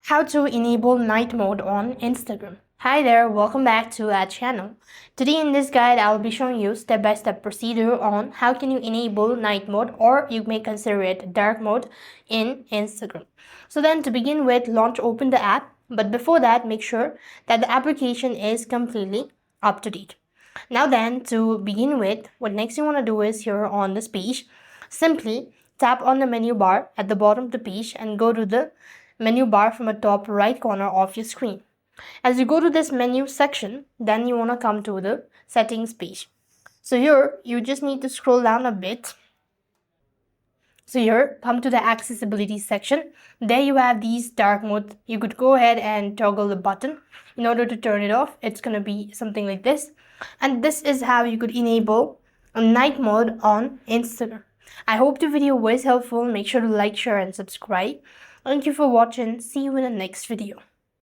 How to enable night mode on Instagram. Hi there, welcome back to our channel. Today in this guide, I will be showing you step-by-step procedure on how can you enable night mode, or you may consider it dark mode, in Instagram. So then to begin with, open the app, but before that, make sure that the application is completely up to date. Now then, to begin with, what next you want to do is here on this page, simply tap on the menu bar at the bottom of the page and go to the menu bar from the top right corner of your screen. As you go to this menu section, then you want to come to the settings page. So here, you just need to scroll down a bit. So here, come to the accessibility section. There you have these dark mode. You could go ahead and toggle the button. In order to turn it off, it's going to be something like this. And this is how you could enable a night mode on Instagram. I hope the video was helpful. Make sure to like, share and subscribe. Thank you for watching. See you in the next video.